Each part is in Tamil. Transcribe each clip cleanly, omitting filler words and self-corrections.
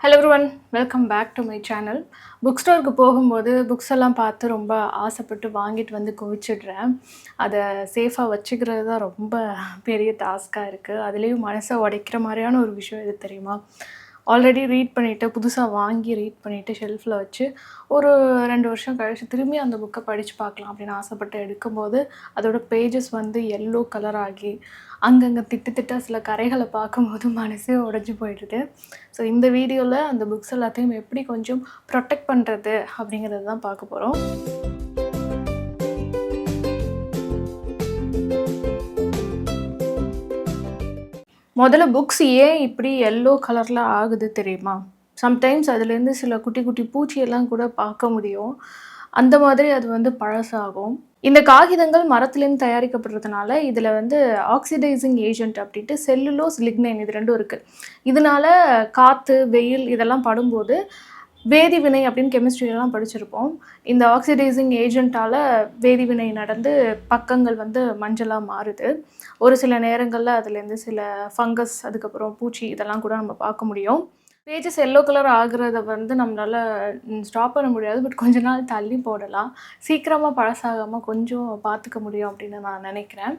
Hello everyone, welcome back to my channel. Book ஸ்டோருக்கு போகும்போது புக்ஸ் எல்லாம் பார்த்து ரொம்ப ஆசைப்பட்டு வாங்கிட்டு வந்து குவிச்சிடுறேன். அதை சேஃபாக வச்சுக்கிறது தான் ரொம்ப பெரிய டாஸ்க்காக இருக்குது. அதுலேயும் மனசை உடைக்கிற மாதிரியான ஒரு விஷயம் எது தெரியுமா? ஆல்ரெடி ரீட் பண்ணிவிட்டு புதுசாக வாங்கி ரீட் பண்ணிவிட்டு ஷெல்ஃபில் வச்சு ஒரு 2 வருஷம் கழித்து திரும்பி அந்த புக்கை படித்து பார்க்கலாம் அப்படின்னு ஆசைப்பட்டு எடுக்கும்போது அதோட பேஜஸ் வந்து எல்லோ கலர் ஆகி அங்கங்கே திட்டு சில கரைகளை பார்க்கும்போது மனசே உடைஞ்சு போயிடுது. ஸோ இந்த வீடியோவில் அந்த புக்ஸ் எல்லாத்தையும் எப்படி கொஞ்சம் ப்ரொடெக்ட் பண்ணுறது அப்படிங்கிறது தான் பார்க்க போகிறோம். முதல்ல புக்ஸ் ஏன் இப்படி எல்லோ கலரில் ஆகுது தெரியுமா? சம்டைம்ஸ் அதுலேருந்து சில குட்டி குட்டி பூச்சியெல்லாம் கூட பார்க்க முடியும். அந்த மாதிரி அது வந்து பழசாகும். இந்த காகிதங்கள் மரத்துலேருந்து தயாரிக்கப்படுறதுனால இதில் வந்து ஆக்சிடைசிங் ஏஜென்ட் அப்படின்ட்டு செல்லுலோஸ், லிக்னைன் இது ரெண்டும் இருக்குது. இதனால காற்று, வெயில் இதெல்லாம் படும்போது வேதிவினை அப்படின்னு கெமிஸ்ட்ரியெல்லாம் படிச்சிருப்போம். இந்த ஆக்சிடைசிங் ஏஜென்ட்டால் வேதிவினை நடந்து பக்கங்கள் வந்து மஞ்சளாக மாறுது. ஒரு சில நேரங்களில் அதுலேருந்து சில ஃபங்கஸ், அதுக்கப்புறம் பூச்சி இதெல்லாம் கூட நம்ம பார்க்க முடியும். பேஜஸ் எல்லோ கலர் ஆகுறத வந்து நம்மளால் ஸ்டாப் பண்ண முடியாது. பட் கொஞ்ச நாள் தள்ளி போடலாம். சீக்கிரமாக பழசாகாமல் கொஞ்சம் பார்த்துக்க முடியும் அப்படின்னு நான் நினைக்கிறேன்.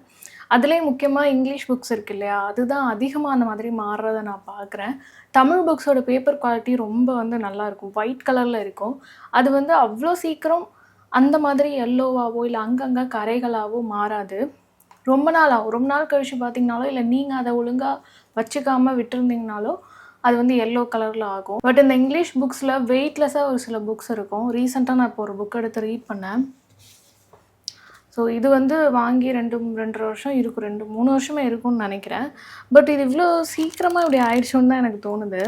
அதுலேயும் முக்கியமாக இங்கிலீஷ் புக்ஸ் இருக்குது இல்லையா, அதுதான் அதிகமாக அந்த மாதிரி மாறுறதை நான் பார்க்குறேன். தமிழ் புக்ஸோட பேப்பர் குவாலிட்டி ரொம்ப வந்து நல்லாயிருக்கும். ஒயிட் கலரில் இருக்கும். அது வந்து அவ்வளோ சீக்கிரம் அந்த மாதிரி எல்லோவாகவோ இல்லை அங்கங்கே கரைகளாகவோ மாறாது. ரொம்ப நாள் ஆகும். ரொம்ப நாள் கழித்து பார்த்திங்கனாலோ இல்லை நீங்கள் அதை ஒழுங்காக வச்சுக்காமல் விட்டுருந்தீங்கனாலோ அது வந்து எல்லோ கலரில் ஆகும். பட் இந்த இங்கிலீஷ் புக்ஸில் வெயிட்லெஸ்ஸாக ஒரு சில புக்ஸ் இருக்கும். ரீசெண்டாக நான் இப்போ ஒரு புக் எடுத்து ரீட் பண்ணேன். ஸோ இது வந்து வாங்கி 2-2.5 வருஷம் இருக்கும், 2-3 வருஷமே இருக்கும்னு நினைக்கிறேன். பட் இது இவ்வளோ சீக்கிரமாக இப்படி ஆயிடுச்சோன்னு தான் எனக்கு தோணுது.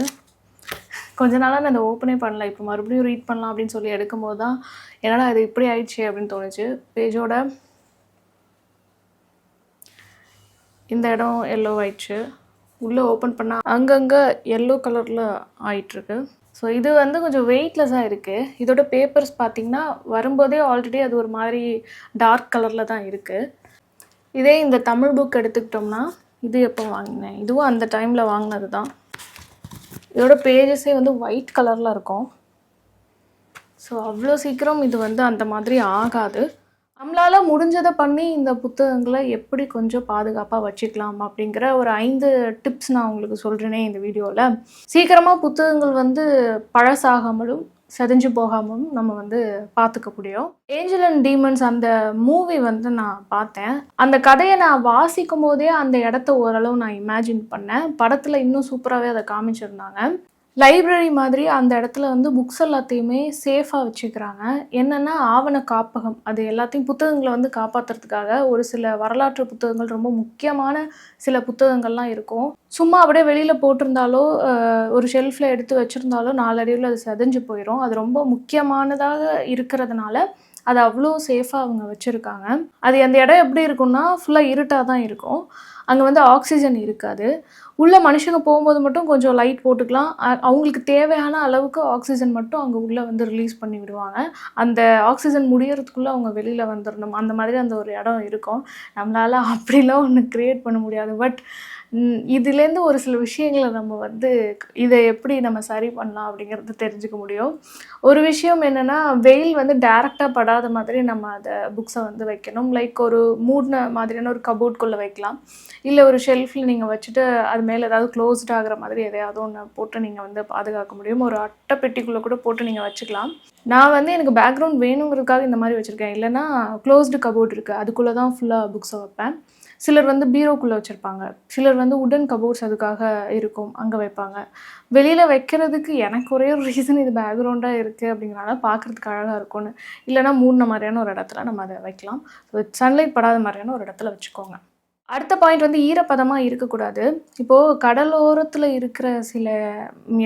கொஞ்ச நாளாக நான் அதை ஓப்பனே பண்ணல. இப்போ மறுபடியும் ரீட் பண்ணலாம் அப்படின்னு சொல்லி எடுக்கும்போது தான் என்னடா இது இப்படி ஆயிடுச்சு அப்படின்னு தோணுச்சு. பேஜோட இந்த இடம் எல்லோ ஆயிடுச்சு. உள்ளே ஓப்பன் பண்ணால் அங்கங்கே எல்லோ கலரில் ஆயிட்டுருக்கு. ஸோ இது வந்து கொஞ்சம் வெயிட்லெஸ்ஸாக இருக்குது. இதோட பேப்பர்ஸ் பார்த்திங்கன்னா வரும்போதே ஆல்ரெடி அது ஒரு மாதிரி டார்க் கலரில் தான் இருக்குது. இதே இந்த தமிழ் புக் எடுத்துக்கிட்டோம்னா இது எப்போ வாங்கினேன், இதுவும் அந்த டைமில் வாங்கினது தான். இதோட பேஜஸே வந்து ஒயிட் கலரில் இருக்கும். ஸோ அவ்வளோ சீக்கிரம் இது வந்து அந்த மாதிரி ஆகாது. நம்மளால் முடிஞ்சதை பண்ணி இந்த புத்தகங்களை எப்படி கொஞ்சம் பாதுகாப்பாக வச்சுக்கலாம் அப்படிங்கிற ஒரு 5 டிப்ஸ் நான் உங்களுக்கு சொல்கிறேனே இந்த வீடியோவில். சீக்கிரமாக புத்தகங்கள் வந்து பழசாகாமலும் செதஞ்சு போகாமலும் நம்ம வந்து பார்த்துக்க முடியும். ஏஞ்சல் அண்ட் டீமன்ஸ் அந்த மூவி வந்து நான் பார்த்தேன். அந்த கதையை நான் வாசிக்கும் போதே அந்த இடத்த ஓரளவு நான் இமேஜின் பண்ணேன். படத்தில் இன்னும் சூப்பராகவே அதை காமிச்சிருந்தாங்க. லைப்ரரி மாதிரி அந்த இடத்துல வந்து புக்ஸ் எல்லாத்தையுமே சேஃபாக வச்சுக்கிறாங்க. என்னென்னா ஆவண காப்பகம், அது எல்லாத்தையும் புத்தகங்களை வந்து காப்பாற்றுறதுக்காக ஒரு சில வரலாற்று புத்தகங்கள், ரொம்ப முக்கியமான சில புத்தகங்கள்லாம் இருக்கும். சும்மா அப்படியே வெளியில் போட்டிருந்தாலோ ஒரு ஷெல்ஃபில் எடுத்து வச்சுருந்தாலோ நாளடைவில் அது செதஞ்சு போயிடும். அது ரொம்ப முக்கியமானதாக இருக்கிறதுனால அது அவ்வளோ சேஃபாக அவங்க வச்சுருக்காங்க. அது அந்த இடம் எப்படி இருக்குன்னா ஃபுல்லாக இருட்டாக தான் இருக்கும். அங்கே வந்து ஆக்சிஜன் இருக்காது. உள்ளே மனுஷங்க போகும்போது மட்டும் கொஞ்சம் லைட் போட்டுக்கலாம். அவங்களுக்கு தேவையான அளவுக்கு ஆக்சிஜன் மட்டும் அங்கே உள்ளே வந்து ரிலீஸ் பண்ணி விடுவாங்க. அந்த ஆக்சிஜன் முடியறதுக்குள்ளே அவங்க வெளியில் வந்துடணும். அந்த மாதிரி அந்த ஒரு இடம் இருக்கும். நம்மளால் அப்படிலாம் ஒன்று க்ரியேட் பண்ண முடியாது. பட் இதுலேருந்து ஒரு சில விஷயங்களை நம்ம வந்து இதை எப்படி நம்ம சரி பண்ணலாம் அப்படிங்கிறது தெரிஞ்சுக்க முடியும். ஒரு விஷயம் என்னென்னா, வெயில் வந்து டைரெக்டாக படாத மாதிரி நம்ம அதை புக்ஸை வந்து வைக்கணும். லைக் ஒரு மூடின மாதிரியான ஒரு கபோர்ட்குள்ளே வைக்கலாம். இல்லை ஒரு ஷெல்ஃபில் நீங்கள் வச்சுட்டு அது மேலே ஏதாவது க்ளோஸ்ட் ஆகிற மாதிரி எதையாவது ஒன்று போட்டு நீங்கள் வந்து பாதுகாக்க முடியும். ஒரு அட்டை பெட்டிக்குள்ளே கூட போட்டு நீங்கள் வச்சுக்கலாம். நான் வந்து எனக்கு பேக்ரவுண்ட் வேணுங்கிறதுக்காக இந்த மாதிரி வச்சுருக்கேன். இல்லைனா க்ளோஸ்டு கபோர்ட் இருக்குது, அதுக்குள்ளே தான் ஃபுல்லாக புக்ஸை வைப்பேன். சிலர் வந்து பீரோக்குள்ளே வச்சுருப்பாங்க. சிலர் வந்து உடன் கபோர்ட்ஸ் அதுக்காக இருக்கும், அங்கே வைப்பாங்க. வெளியில் வைக்கிறதுக்கு எனக்கு ஒரே ஒரு ரீசன், இது பேக்ரவுண்டாக இருக்குது அப்படிங்கிறனால பார்க்குறதுக்கு அழகாக இருக்கும்னு. இல்லைனா மூடின மாதிரியான ஒரு இடத்துல நம்ம அதை வைக்கலாம். ஸோ சன்லைட் படாத மாதிரியான ஒரு இடத்துல வச்சுக்கோங்க. அடுத்த பாயிண்ட் வந்து ஈரப்பதமாக இருக்கக்கூடாது. இப்போது கடலோரத்தில் இருக்கிற சில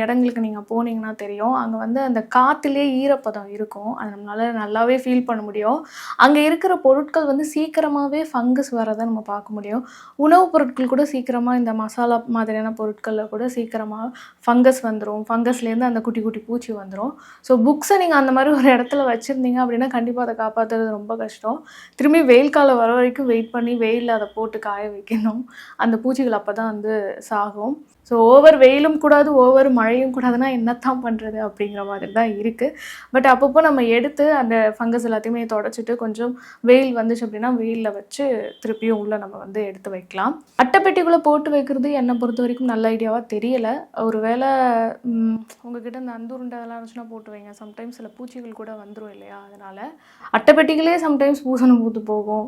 இடங்களுக்கு நீங்கள் போனீங்கன்னா தெரியும், அங்கே வந்து அந்த காற்றுலேயே ஈரப்பதம் இருக்கும். அது நம்மளால் நல்லாவே ஃபீல் பண்ண முடியும். அங்கே இருக்கிற பொருட்கள் வந்து சீக்கிரமாகவே ஃபங்கஸ் வரதை நம்ம பார்க்க முடியும். உணவுப் பொருட்கள் கூட சீக்கிரமாக, இந்த மசாலா மாதிரியான பொருட்களில் கூட சீக்கிரமாக ஃபங்கஸ் வந்துடும். ஃபங்கஸ்லேருந்து அந்த குட்டி குட்டி பூச்சி வந்துடும். ஸோ புக்ஸை நீங்கள் அந்த மாதிரி ஒரு இடத்துல வச்சுருந்தீங்க அப்படின்னா கண்டிப்பாக அதை காப்பாற்றுறது ரொம்ப கஷ்டம். திரும்பி வெயில் காலம் வர வரைக்கும் வெயிட் பண்ணி வெயிலில் அதை போட்டு காய வைக்கணும். அந்த பூச்சிகள் அப்போ தான் வந்து சாகும். ஸோ ஓவர் வெயிலும் கூடாது, ஓவர் மழையும் கூடாதுன்னா என்னத்தான் பண்ணுறது அப்படிங்கிற மாதிரி தான் இருக்குது. பட் அப்பப்போ நம்ம எடுத்து அந்த ஃபங்கஸ் எல்லாத்தையுமே தொடச்சிட்டு கொஞ்சம் வெயில் வந்துச்சு அப்படின்னா வெயிலில் வச்சு திருப்பியும் உள்ளே நம்ம வந்து எடுத்து வைக்கலாம். அட்டைப்பெட்டிக்குள்ளே போட்டு வைக்கிறது என்னை பொறுத்த வரைக்கும் நல்ல ஐடியாவாக தெரியலை. ஒரு வேளை உங்ககிட்ட இந்த அந்துருண்டை அதெல்லாம் இருந்துச்சுன்னா போட்டு வைங்க. சம்டைம்ஸ் சில பூச்சிகள் கூட வந்துடும் இல்லையா, அதனால் அட்டைப்பெட்டிகளே சம்டைம்ஸ் பூசணம் பூத்து போகும்,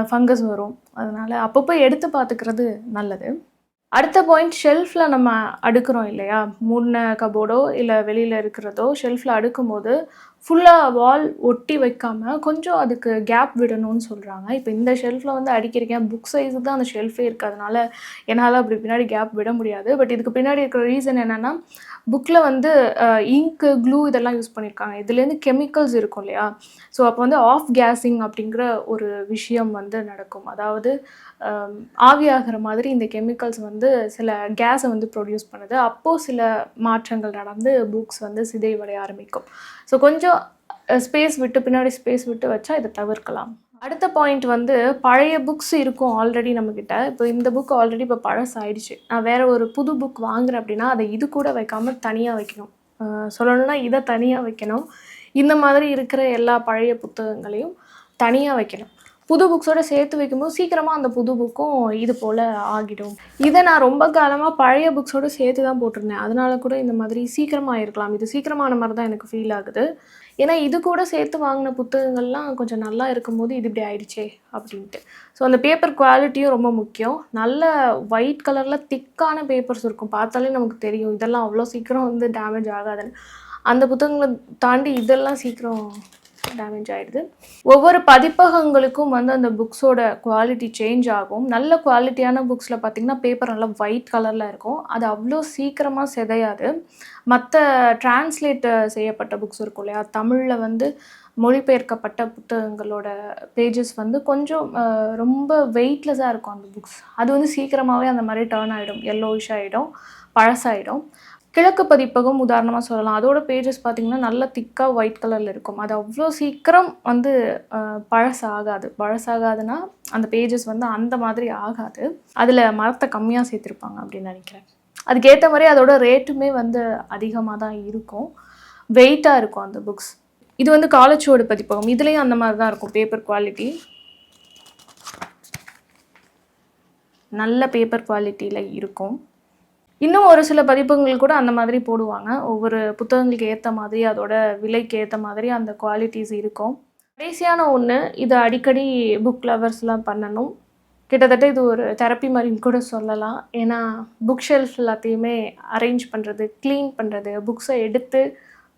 ஃபங்கஸ் வரும். அதனால் அப்பப்போ எடுத்து பார்த்துக்கிறது நல்லது. அடுத்த பாயிண்ட், ஷெல்ஃபில் நம்ம அடுக்கிறோம் இல்லையா, மூடின கபோர்டோ இல்லை வெளியில் இருக்கிறதோ ஷெல்ஃபில் அடுக்கும்போது ஃபுல்லாக வால் ஒட்டி வைக்காமல் கொஞ்சம் அதுக்கு கேப் விடணும்னு சொல்கிறாங்க. இப்போ இந்த ஷெல்ஃபில் வந்து அடிக்கிறீங்க, புக் சைஸுக்கு தான் அந்த ஷெல்ஃபே இருக்குது, அதனால் என்னால் அப்படி பின்னாடி கேப் விட முடியாது. பட் இதுக்கு பின்னாடி இருக்கிற ரீசன் என்னென்னா, புக்கில் வந்து இங்க்கு, க்ளூ இதெல்லாம் யூஸ் பண்ணியிருக்காங்க. இதுலேருந்து கெமிக்கல்ஸ் இருக்கும் இல்லையா, ஸோ அப்போ வந்து ஆஃப் கேஸிங் அப்படிங்கிற ஒரு விஷயம் வந்து நடக்கும். அதாவது ஆவியாகிற மாதிரி இந்த கெமிக்கல்ஸ் வந்து சில கேஸை வந்து ப்ரொடியூஸ் பண்ணுது. அப்போது சில மாற்றங்கள் நடந்து புக்ஸ் வந்து சிதைவடைய ஆரம்பிக்கும். ஸோ கொஞ்சம் ஸ்பேஸ் விட்டு, பின்னாடி ஸ்பேஸ் விட்டு வச்சா இதை தவிர்க்கலாம். அடுத்த பாயிண்ட் வந்து, பழைய புக்ஸ் இருக்கும் ஆல்ரெடி நம்மக்கிட்ட. இப்போ இந்த புக் ஆல்ரெடி இப்போ பழசாயிடுச்சு, நான் வேறு ஒரு புது புக் வாங்குறேன் அப்படின்னா அதை இது கூட வைக்காமல் தனியாக வைக்கணும். சொல்லணும்னா இதை தனியாக வைக்கணும். இந்த மாதிரி இருக்கிற எல்லா பழைய புத்தகங்களையும் தனியாக வைக்கணும். புது புக்ஸோடு சேர்த்து வைக்கும்போது சீக்கிரமாக அந்த புது புக்கும் இது போல் ஆகிடும். இதை நான் ரொம்ப காலமாக பழைய புக்ஸோடு சேர்த்து தான் போட்டிருந்தேன். அதனால கூட இந்த மாதிரி சீக்கிரமாக இருக்கலாம். இது சீக்கிரமான மாதிரி தான் எனக்கு ஃபீல் ஆகுது. ஏன்னா இது கூட சேர்த்து வாங்கின புத்தகங்கள்லாம் கொஞ்சம் நல்லா இருக்கும்போது இது இப்படி ஆயிடுச்சே அப்படின்ட்டு. ஸோ அந்த பேப்பர் குவாலிட்டியும் ரொம்ப முக்கியம். நல்ல ஒயிட் கலரில் திக்கான பேப்பர்ஸ் இருக்கும், பார்த்தாலே நமக்கு தெரியும் இதெல்லாம் அவ்வளோ சீக்கிரம் வந்து டேமேஜ் ஆகாதுன்னு. அந்த புத்தகங்களை தாண்டி இதெல்லாம் சீக்கிரம் டேமேஜ் ஆகிடுது. ஒவ்வொரு பதிப்பகங்களுக்கும் வந்து அந்த புக்ஸோட குவாலிட்டி சேஞ்ச் ஆகும். நல்ல குவாலிட்டியான புக்ஸில் பார்த்திங்கன்னா பேப்பர் நல்லா ஒயிட் கலரில் இருக்கும், அது அவ்வளோ சீக்கிரமாக சிதையாது. மற்ற டிரான்ஸ்லேட் செய்யப்பட்ட புக்ஸ் இருக்கும் இல்லையா, தமிழில் வந்து மொழிபெயர்க்கப்பட்ட புத்தகங்களோட பேஜஸ் வந்து கொஞ்சம் ரொம்ப வெயிட்லெஸ்ஸாக இருக்கும் அந்த புக்ஸ். அது வந்து சீக்கிரமாகவே அந்த மாதிரி டர்ன் ஆகிடும், எல்லோயிஷ் ஆகிடும், பழசாயிடும். கிழக்கு பதிப்பகம் உதாரணமாக சொல்லலாம், அதோட பேஜஸ் பார்த்திங்கன்னா நல்லா திக்காக ஒயிட் கலரில் இருக்கும். அது அவ்வளோ சீக்கிரம் வந்து பழசாகாதுன்னா அந்த பேஜஸ் வந்து அந்த மாதிரி ஆகாது. அதில் மரத்தை கம்மியாக சேர்த்துருப்பாங்க அப்படின்னு நினைக்கிறேன். அதுக்கேற்ற மாதிரி அதோட ரேட்டுமே வந்து அதிகமாக தான் இருக்கும், வெயிட்டாக இருக்கும் அந்த புக்ஸ். இது வந்து காலச்சுவடு பதிப்பகம், இதுலேயும் அந்த மாதிரி தான் இருக்கும். பேப்பர் குவாலிட்டி நல்ல பேப்பர் குவாலிட்டியில் இருக்கும். இன்னும் ஒரு சில பதிப்பகங்கள் கூட அந்த மாதிரி போடுவாங்க. ஒவ்வொரு புத்தகங்களுக்கு ஏற்ற மாதிரி, அதோட விலைக்கு ஏற்ற மாதிரி அந்த குவாலிட்டிஸ் இருக்கும். கடைசியான ஒன்று, இது அடிக்கடி புக் லவர்ஸ்லாம் பண்ணணும். கிட்டத்தட்ட இது ஒரு தெரப்பி மாதிரின்னு கூட சொல்லலாம். ஏன்னா புக் ஷெல்ஃப் எல்லாத்தையுமே அரேஞ்ச் பண்ணுறது, க்ளீன் பண்ணுறது, புக்ஸை எடுத்து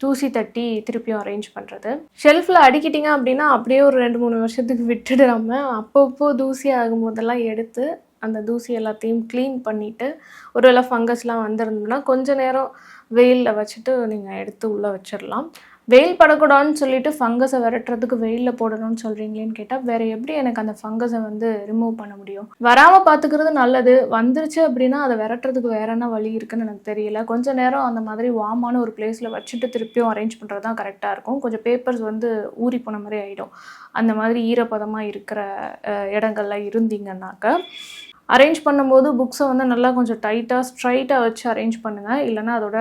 தூசி தட்டி திருப்பியும் அரேஞ்ச் பண்ணுறது. ஷெல்ஃபில் அடிக்கிட்டிங்க அப்படின்னா அப்படியே ஒரு 2-3 வருஷத்துக்கு விட்டுடாமல் அப்பப்போ தூசி ஆகும்போதெல்லாம் எடுத்து அந்த தூசி எல்லாத்தையும் க்ளீன் பண்ணிவிட்டு, ஒரு வேளை ஃபங்கஸ்லாம் வந்திருந்ததுன்னா கொஞ்சம் நேரம் வெயிலில் வச்சுட்டு நீங்கள் எடுத்து உள்ளே வச்சிடலாம். வெயில் படக்கூடாதுன்னு சொல்லிட்டு ஃபங்கஸை விரட்டுறதுக்கு வெயிலில் போடணும்னு சொல்கிறீங்களேன்னு கேட்டால் வேறு எப்படி எனக்கு அந்த ஃபங்கஸை வந்து ரிமூவ் பண்ண முடியும்? வராமல் பார்த்துக்கிறது நல்லது. வந்துருச்சு அப்படின்னா அதை விரட்டுறதுக்கு வேறு என்ன வழி இருக்குதுன்னு எனக்கு தெரியல. கொஞ்சம் நேரம் அந்த மாதிரி வார்மான ஒரு பிளேஸில் வச்சுட்டு திருப்பியும் அரேஞ்ச் பண்ணுறது தான் கரெக்டாக இருக்கும். கொஞ்சம் பேப்பர்ஸ் வந்து ஊறி போன மாதிரி ஆகிடும். அந்த மாதிரி ஈரப்பதமாக இருக்கிற இடங்கள்லாம் இருந்தீங்கன்னாக்க அரேஞ்ச் பண்ணும்போது புக்ஸை வந்து நல்லா கொஞ்சம் டைட்டாக ஸ்ட்ரைட்டாக வச்சு அரேஞ்ச் பண்ணுங்கள். இல்லைனா அதோட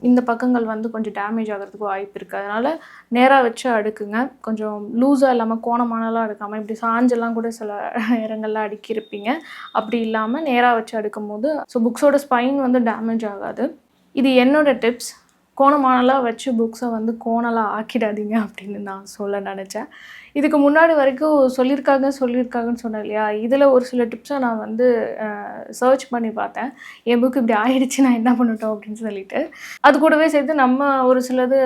இந்த பக்கங்கள் வந்து கொஞ்சம் டேமேஜ் ஆகிறதுக்கு வாய்ப்பு இருக்குது. அதனால் நேராக வச்சு அடுக்குங்க. கொஞ்சம் லூஸாக இல்லாமல் கோணமானலாம் அடுக்காமல் இப்படி சாஞ்செல்லாம் கூட சில இடங்கள்லாம் அடுக்கியிருப்பீங்க. அப்படி இல்லாமல் நேராக வச்சு அடுக்கும் போது புக்ஸோட ஸ்பைன் வந்து டேமேஜ் ஆகாது. இது என்னோட டிப்ஸ். கோணமானலாம் வச்சு புக்ஸை வந்து கோணலாக ஆக்கிடாதீங்க அப்படின்னு நான் சொல்ல நினச்சேன். இதுக்கு முன்னாடி வரைக்கும் சொல்லியிருக்காங்கன்னு சொன்னேன் இல்லையா, இதில் ஒரு சில டிப்ஸை நான் வந்து சர்ச் பண்ணி பார்த்தேன். என் புக் இப்படி ஆகிடுச்சு, நான் என்ன பண்ணட்டும் அப்படின்னு சொல்லிட்டு. அது கூடவே சேர்த்து நம்ம ஒரு சிலது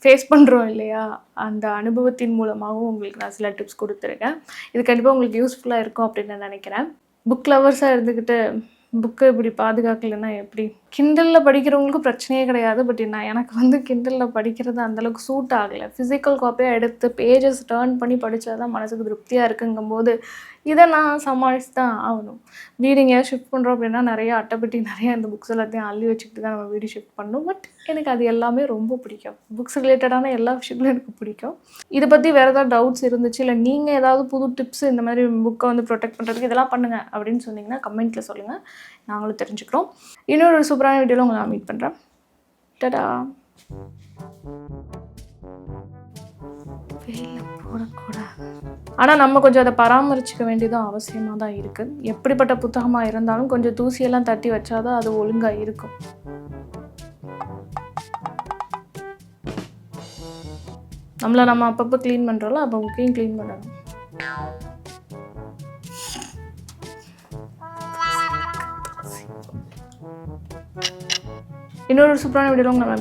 ஃபேஸ் பண்ணுறோம் இல்லையா, அந்த அனுபவத்தின் மூலமாகவும் உங்களுக்கு நான் சில டிப்ஸ் கொடுத்துருக்கேன். இது கண்டிப்பாக உங்களுக்கு யூஸ்ஃபுல்லாக இருக்கும் அப்படின்னு நான் நினைக்கிறேன். புக் லவர்ஸாக இருந்துக்கிட்டு புக்கை இப்படி பாதுகாக்கலைன்னா எப்படி? கிண்டலில் படிக்கிறவங்களுக்கு பிரச்சனையே கிடையாது. பட் எனக்கு வந்து கிண்டலில் படிக்கிறது அந்தளவுக்கு சூட் ஆகலை. ஃபிசிக்கல் காப்பியாக எடுத்து பேஜஸ் டேர்ன் பண்ணி படித்தா தான் மனசுக்கு திருப்தியாக இருக்குங்கும்போது இதை நான் சமாளித்து தான் ஆகணும். வீடு எங்கேயாவது ஷிஃப்ட் பண்ணுறோம் அப்படின்னா நிறையா அட்டைப்பெட்டி நிறையா இந்த புக்ஸ் எல்லாத்தையும் அள்ளி வச்சுக்கிட்டு தான் நம்ம வீடு ஷிஃப்ட் பண்ணணும். பட் எனக்கு அது எல்லாமே ரொம்ப பிடிக்கும். புக்ஸ் ரிலேட்டடான எல்லா விஷயங்களும் எனக்கு பிடிக்கும். இதை பற்றி வேறு ஏதாவது டவுட்ஸ் இருந்துச்சு, இல்லை நீங்கள் ஏதாவது புது டிப்ஸ் இந்த மாதிரி புக்கை வந்து ப்ரொடெக்ட் பண்ணுறதுக்கு இதெல்லாம் பண்ணுங்கள் அப்படின்னு சொன்னீங்கன்னா கமெண்ட்டில் சொல்லுங்கள், நாங்களும் தெரிஞ்சுக்கிறோம். இன்னொரு சூப்பரான வீடியோவில் உங்களை நான் மீட் பண்ணுறேன். டடா. வெயிலில் போடக்கூடாது, ஆனால் நம்ம கொஞ்சம் அதை பராமரிச்சிக்க வேண்டியதும் அவசியமாக தான் இருக்குது. எப்படிப்பட்ட புத்தகமாக இருந்தாலும் கொஞ்சம் தூசியெல்லாம் தட்டி வச்சாதான் அது ஒழுங்காக இருக்கும். நம்ம அப்பப்போ க்ளீன் பண்ணுறோம்ல, அப்போ புக்கையும் க்ளீன் பண்ணணும். இன்னொரு சூப்பரான வீடியோவில் உங்களை